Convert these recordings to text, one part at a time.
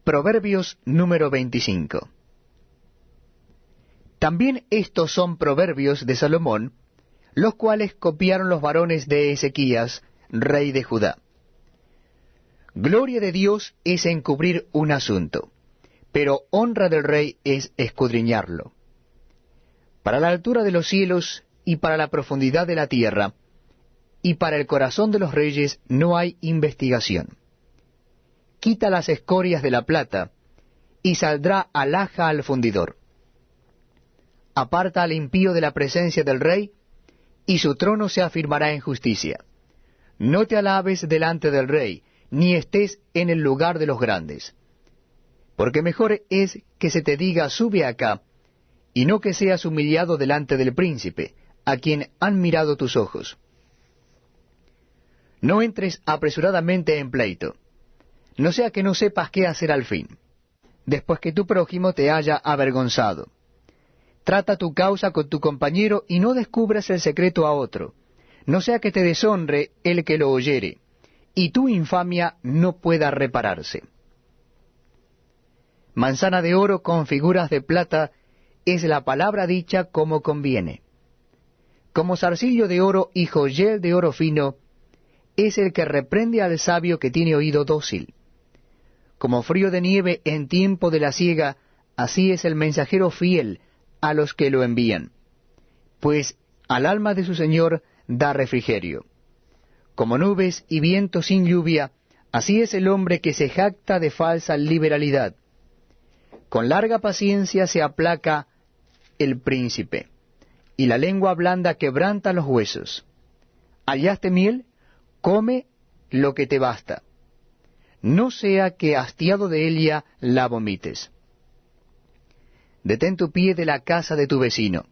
Proverbios número 25. También estos son proverbios de Salomón, los cuales copiaron los varones de Ezequías, rey de Judá. Gloria de Dios es encubrir un asunto, pero honra del rey es escudriñarlo. Para la altura de los cielos y para la profundidad de la tierra, y para el corazón de los reyes no hay investigación. Quita las escorias de la plata, y saldrá alhaja al fundidor. Aparta al impío de la presencia del rey, y su trono se afirmará en justicia. No te alabes delante del rey, ni estés en el lugar de los grandes. Porque mejor es que se te diga sube acá, y no que seas humillado delante del príncipe, a quien han mirado tus ojos. No entres apresuradamente en pleito, no sea que no sepas qué hacer al fin, después que tu prójimo te haya avergonzado. Trata tu causa con tu compañero y no descubras el secreto a otro, no sea que te deshonre el que lo oyere, y tu infamia no pueda repararse. Manzana de oro con figuras de plata es la palabra dicha como conviene. Como zarcillo de oro y joyel de oro fino, es el que reprende al sabio que tiene oído dócil. Como frío de nieve en tiempo de la siega, así es el mensajero fiel a los que lo envían, pues al alma de su Señor da refrigerio. Como nubes y viento sin lluvia, así es el hombre que se jacta de falsa liberalidad. Con larga paciencia se aplaca el príncipe, y la lengua blanda quebranta los huesos. ¿Hallaste miel? Come lo que te basta. No sea que hastiado de ella la vomites. Detén tu pie de la casa de tu vecino.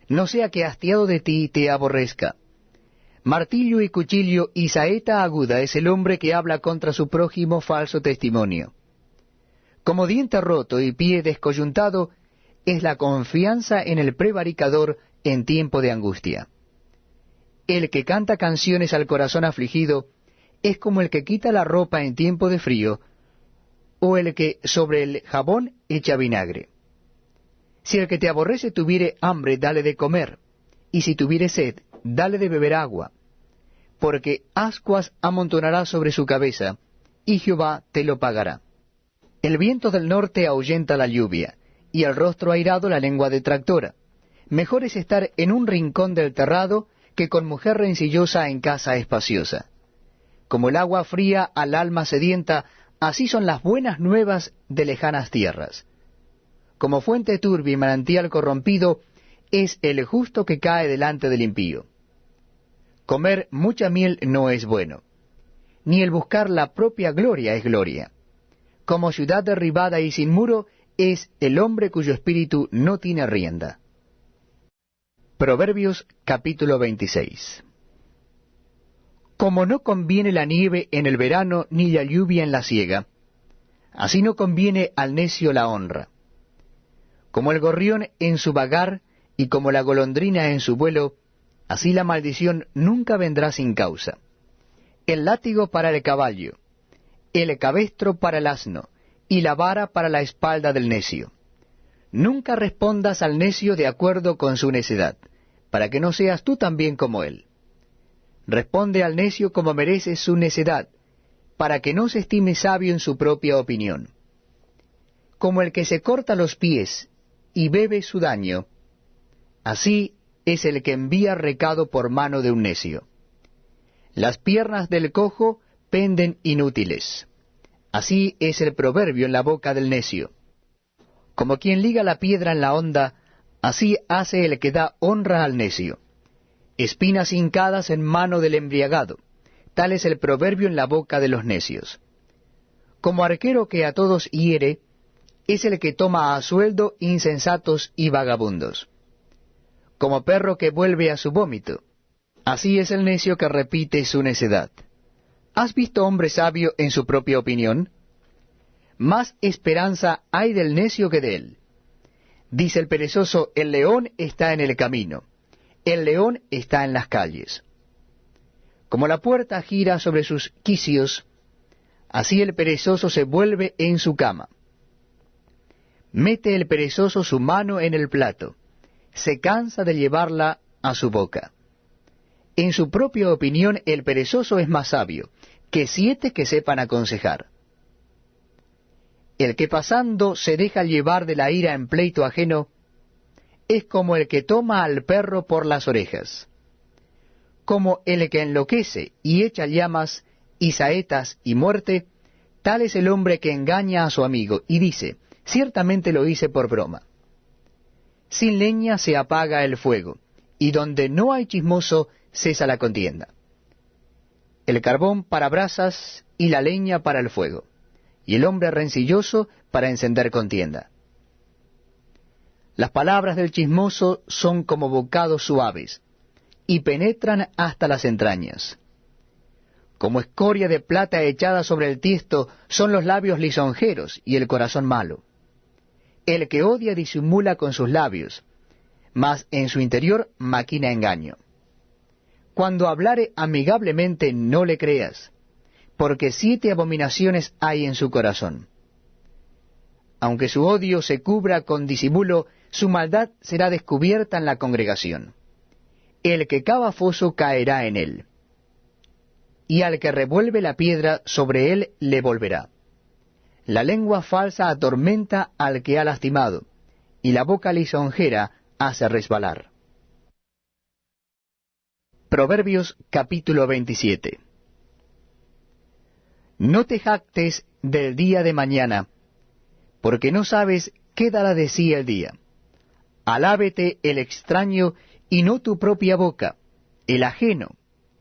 No sea que hastiado de ti te aborrezca. Martillo y cuchillo y saeta aguda es el hombre que habla contra su prójimo falso testimonio. Como diente roto y pie descoyuntado es la confianza en el prevaricador en tiempo de angustia. El que canta canciones al corazón afligido es como el que quita la ropa en tiempo de frío, o el que sobre el jabón echa vinagre. Si el que te aborrece tuviere hambre, dale de comer, y si tuviere sed, dale de beber agua, porque ascuas amontonará sobre su cabeza, y Jehová te lo pagará. El viento del norte ahuyenta la lluvia, y el rostro airado la lengua detractora. Mejor es estar en un rincón del terrado que con mujer rencillosa en casa espaciosa. Como el agua fría al alma sedienta, así son las buenas nuevas de lejanas tierras. Como fuente turbia y manantial corrompido, es el justo que cae delante del impío. Comer mucha miel no es bueno, ni el buscar la propia gloria es gloria. Como ciudad derribada y sin muro, es el hombre cuyo espíritu no tiene rienda. Proverbios capítulo 26. Como no conviene la nieve en el verano ni la lluvia en la siega, así no conviene al necio la honra. Como el gorrión en su vagar y como la golondrina en su vuelo, así la maldición nunca vendrá sin causa. El látigo para el caballo, el cabestro para el asno, y la vara para la espalda del necio. Nunca respondas al necio de acuerdo con su necedad, para que no seas tú también como él. Responde al necio como merece su necedad, para que no se estime sabio en su propia opinión. Como el que se corta los pies y bebe su daño, así es el que envía recado por mano de un necio. Las piernas del cojo penden inútiles. Así es el proverbio en la boca del necio. Como quien liga la piedra en la honda, así hace el que da honra al necio. Espinas hincadas en mano del embriagado, tal es el proverbio en la boca de los necios. Como arquero que a todos hiere, es el que toma a sueldo insensatos y vagabundos. Como perro que vuelve a su vómito, así es el necio que repite su necedad. ¿Has visto hombre sabio en su propia opinión? Más esperanza hay del necio que de él. Dice el perezoso, el león está en el camino, el león está en las calles. Como la puerta gira sobre sus quicios, así el perezoso se vuelve en su cama. Mete el perezoso su mano en el plato, se cansa de llevarla a su boca. En su propia opinión el perezoso es más sabio que 7 que sepan aconsejar. El que pasando se deja llevar de la ira en pleito ajeno, es como el que toma al perro por las orejas. Como el que enloquece y echa llamas y saetas y muerte, tal es el hombre que engaña a su amigo y dice, ciertamente lo hice por broma. Sin leña se apaga el fuego, y donde no hay chismoso cesa la contienda. El carbón para brasas y la leña para el fuego, y el hombre rencilloso para encender contienda. Las palabras del chismoso son como bocados suaves, y penetran hasta las entrañas. Como escoria de plata echada sobre el tiesto son los labios lisonjeros y el corazón malo. El que odia disimula con sus labios, mas en su interior maquina engaño. Cuando hablare amigablemente no le creas, porque 7 abominaciones hay en su corazón. Aunque su odio se cubra con disimulo, su maldad será descubierta en la congregación. El que cava foso caerá en él, y al que revuelve la piedra sobre él le volverá. La lengua falsa atormenta al que ha lastimado, y la boca lisonjera hace resbalar. Proverbios capítulo 27. No te jactes del día de mañana, porque no sabes qué dará de sí el día. Alábete el extraño y no tu propia boca, el ajeno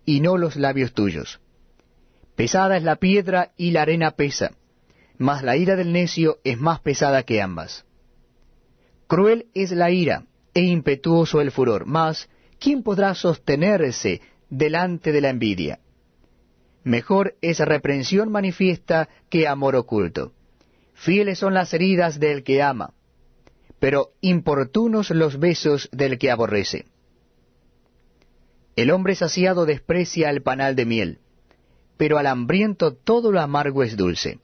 y no los labios tuyos. Pesada es la piedra y la arena pesa, mas la ira del necio es más pesada que ambas. Cruel es la ira e impetuoso el furor, mas ¿quién podrá sostenerse delante de la envidia? Mejor es reprensión manifiesta que amor oculto. Fieles son las heridas del que ama, pero importunos los besos del que aborrece. El hombre saciado desprecia el panal de miel, pero al hambriento todo lo amargo es dulce.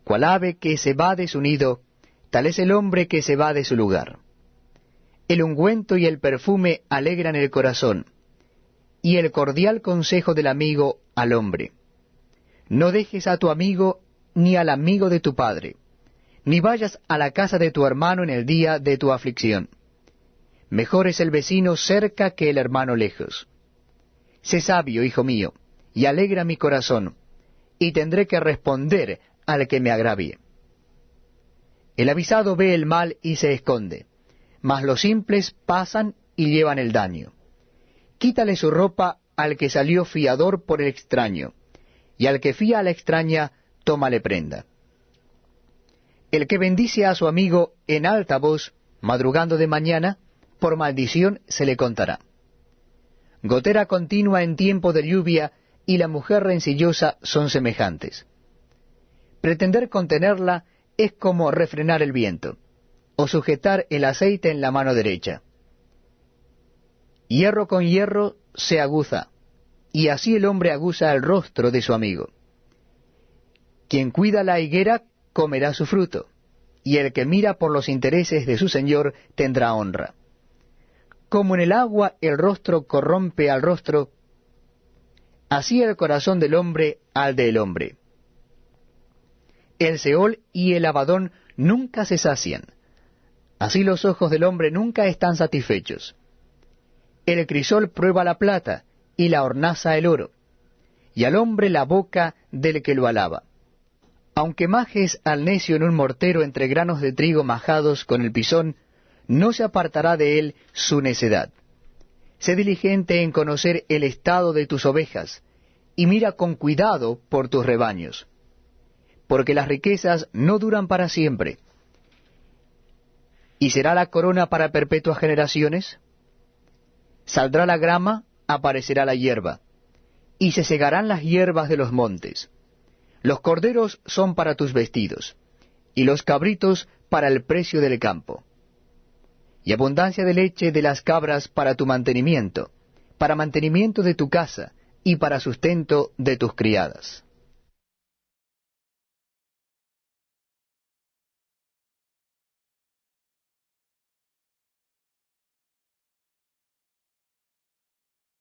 Cual ave que se va de su nido, tal es el hombre que se va de su lugar. El ungüento y el perfume alegran el corazón, y el cordial consejo del amigo al hombre. No dejes a tu amigo ni al amigo de tu padre, ni vayas a la casa de tu hermano en el día de tu aflicción. Mejor es el vecino cerca que el hermano lejos. Sé sabio, hijo mío, y alegra mi corazón, y tendré que responder al que me agravie. El avisado ve el mal y se esconde, mas los simples pasan y llevan el daño. Quítale su ropa al que salió fiador por el extraño, y al que fía a la extraña, tómale prenda. El que bendice a su amigo en alta voz, madrugando de mañana, por maldición se le contará. Gotera continua en tiempo de lluvia y la mujer rencillosa son semejantes. Pretender contenerla es como refrenar el viento, o sujetar el aceite en la mano derecha. Hierro con hierro se aguza, y así el hombre aguza el rostro de su amigo. Quien cuida la higuera comerá su fruto, y el que mira por los intereses de su señor tendrá honra. Como en el agua el rostro corrompe al rostro, así el corazón del hombre al del hombre. El Seol y el Abadón nunca se sacian, así los ojos del hombre nunca están satisfechos. El crisol prueba la plata, y la hornaza el oro, y al hombre la boca del que lo alaba. Aunque majes al necio en un mortero entre granos de trigo majados con el pisón, no se apartará de él su necedad. Sé diligente en conocer el estado de tus ovejas, y mira con cuidado por tus rebaños. Porque las riquezas no duran para siempre. ¿Y será la corona para perpetuas generaciones? Saldrá la grama, aparecerá la hierba, y se segarán las hierbas de los montes. Los corderos son para tus vestidos, y los cabritos para el precio del campo. Y abundancia de leche de las cabras para tu mantenimiento, para mantenimiento de tu casa, y para sustento de tus criadas.